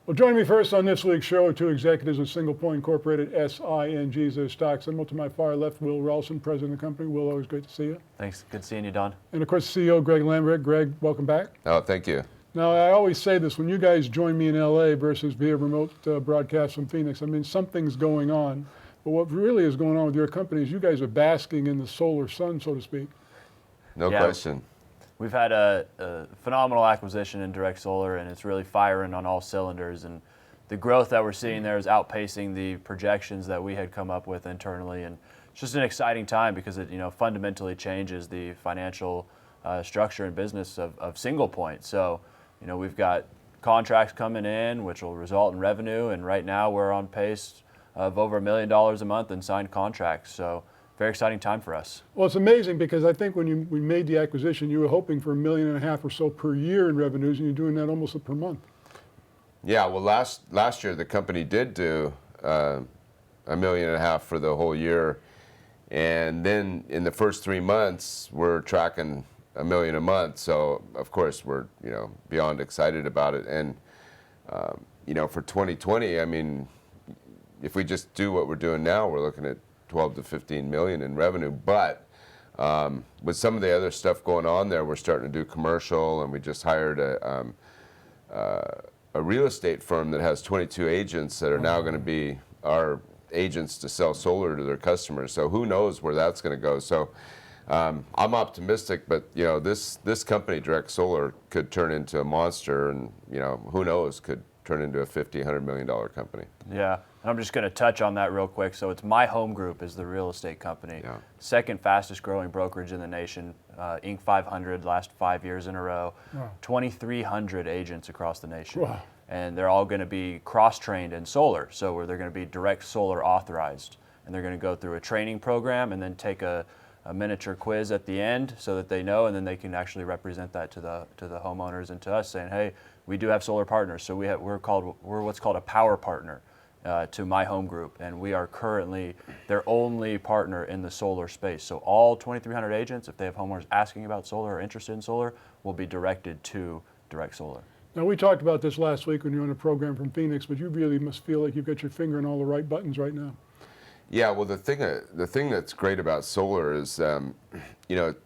Well, joining me first on this week's show are two executives of Singlepoint Incorporated, SING's, their stock symbol. To my far left, Will Ralston, president of the company. Will, always great to see you. Thanks. Good seeing you, Don. And of course, CEO Greg Lambert. Greg, welcome back. Oh, thank you. Now, I always say this, when you guys join me in LA versus via remote broadcast from Phoenix, I mean, something's going on. But what really is going on with your company is you guys are basking in the solar sun, so to speak. No question. We've had a phenomenal acquisition in direct solar, and it's really firing on all cylinders. And the growth that we're seeing there is outpacing the projections that we had come up with internally. And it's just an exciting time because it, fundamentally changes the financial structure and business of Singlepoint. So, we've got contracts coming in, which will result in revenue. And right now we're on pace of over $1 million a month in signed contracts. So very exciting time for us. Well, it's amazing because I think when we made the acquisition, you were hoping for $1.5 million or so per year in revenues, and you're doing that almost per month. Yeah, well, last year the company did do $1.5 million for the whole year, and then in the first 3 months we're tracking $1 million a month. So of course we're beyond excited about it, and for 2020, I mean, if we just do what we're doing now, we're looking at 12 to 15 million in revenue. But with some of the other stuff going on there, we're starting to do commercial, and we just hired a real estate firm that has 22 agents that are now going to be our agents to sell solar to their customers. So who knows where that's going to go. So I'm optimistic, but this company, Direct Solar, could turn into a monster, and who knows, could turn into a $50-100 million company. Yeah. And I'm just going to touch on that real quick. So it's My Home Group is the real estate company. Yeah. Second fastest growing brokerage in the nation. Inc. 500 last 5 years in a row. Wow. 2,300 agents across the nation. Wow. And they're all going to be cross-trained in solar. So where they're going to be direct solar authorized. And they're going to go through a training program and then take a miniature quiz at the end so that they know, and then they can actually represent that to the homeowners and to us, saying, hey, we do have solar partners. So we're what's called a power partner to My Home Group, and we are currently their only partner in the solar space. So all 2,300 agents, if they have homeowners asking about solar or interested in solar, will be directed to Direct Solar. Now, we talked about this last week when you were on a program from Phoenix, but you really must feel like you've got your finger on all the right buttons right now. Yeah, well, the thing that's great about solar is,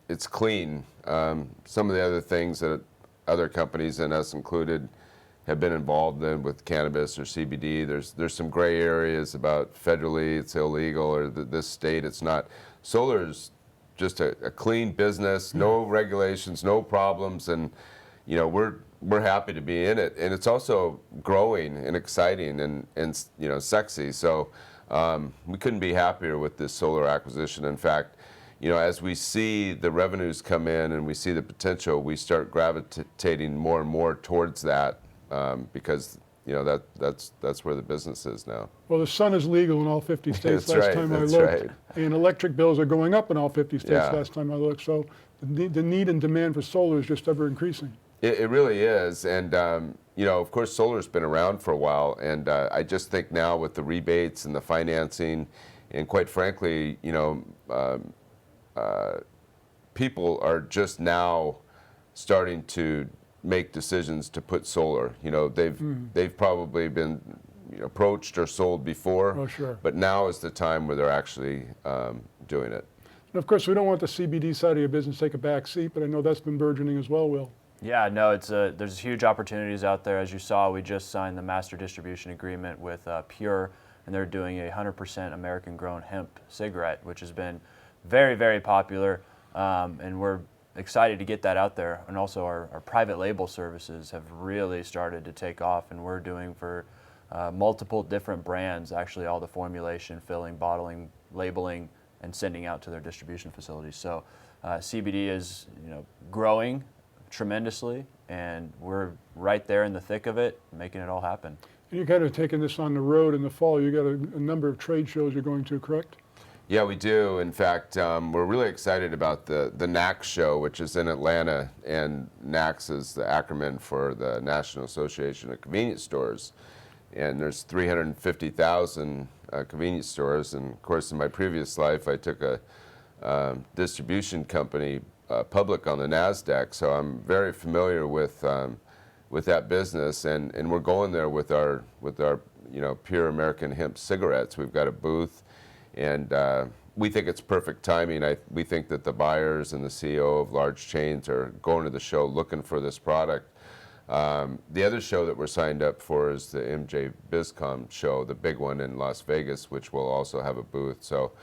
it's clean. Some of the other things that other companies, and us included, have been involved in with cannabis or CBD. There's some gray areas about federally it's illegal, or this state it's not. Solar is just a clean business, no regulations, no problems, and we're happy to be in it. And it's also growing and exciting and sexy. So we couldn't be happier with this solar acquisition. In fact, as we see the revenues come in and we see the potential, we start gravitating more and more towards that. Because that's where the business is now. Well, the sun is legal in all 50 states last time I looked, and electric bills are going up in all 50 states last time I looked. So the need and demand for solar is just ever increasing. It really is, and of course, solar's been around for a while, and I just think now with the rebates and the financing, and quite frankly, people are just now starting to make decisions to put solar. They've probably been approached or sold before. Oh, sure. But now is the time where they're actually doing it. And of course, we don't want the CBD side of your business to take a back seat, but I know that's been burgeoning as well, Will. Yeah, no, there's huge opportunities out there. As you saw, we just signed the master distribution agreement with Pure, and they're doing a 100% American-grown hemp cigarette, which has been very, very popular, and we're excited to get that out there. And also our private label services have really started to take off, and we're doing for multiple different brands, actually all the formulation, filling, bottling, labeling, and sending out to their distribution facilities. So CBD is growing tremendously, and we're right there in the thick of it, making it all happen. And you're kind of taking this on the road in the fall. You got a number of trade shows you're going to, correct? Yeah, we do. In fact, we're really excited about the NACS show, which is in Atlanta, and NACS is the acronym for the National Association of Convenience Stores. And there's 350,000 convenience stores, and of course in my previous life I took a distribution company public on the NASDAQ, so I'm very familiar with with that business, and we're going there with our pure American hemp cigarettes. We've got a booth, and we think it's perfect timing. We think that the buyers and the CEO of large chains are going to the show looking for this product. The other show that we're signed up for is the MJ BizCom show, the big one in Las Vegas, which will also have a booth. So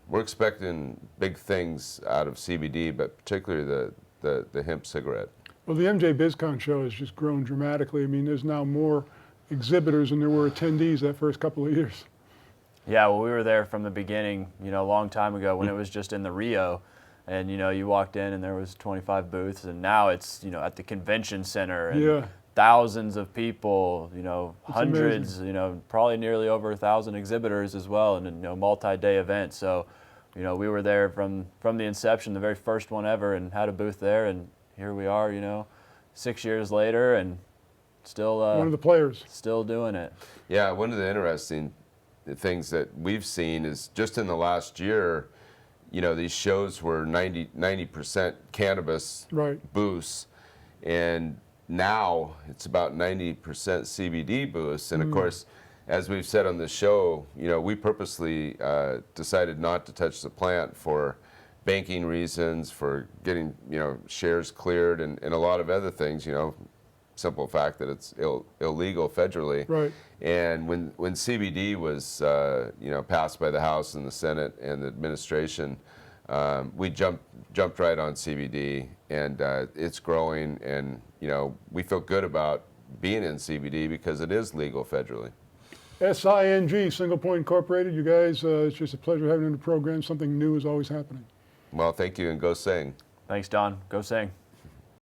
we're expecting big things out of CBD, but particularly the hemp cigarette. Well, the MJ BizCon show has just grown dramatically. I mean, there's now more exhibitors than there were attendees that first couple of years. Yeah, well, we were there from the beginning, a long time ago when it was just in the Rio. And, you walked in and there was 25 booths, and now it's, at the convention center and Yeah. thousands of people, hundreds, amazing. Probably nearly over 1,000 exhibitors as well, and, multi-day event. So, we were there from the inception, the very first one ever, and had a booth there, and here we are, 6 years later, and still One of the players. Still doing it. Yeah, one of the interesting things that we've seen is just in the last year, these shows were 90% cannabis Right. booths, and now it's about 90% CBD booths. And of course, as we've said on the show, we purposely decided not to touch the plant for banking reasons, for getting shares cleared, and a lot of other things. Simple fact that it's illegal federally. Right. And when CBD was passed by the House and the Senate and the administration, we jumped right on CBD, and it's growing, and we feel good about being in CBD because it is legal federally. SING, Singlepoint Incorporated. You guys, it's just a pleasure having you on the program. Something new is always happening. Well, thank you, and go Sing. Thanks, Don. Go Sing.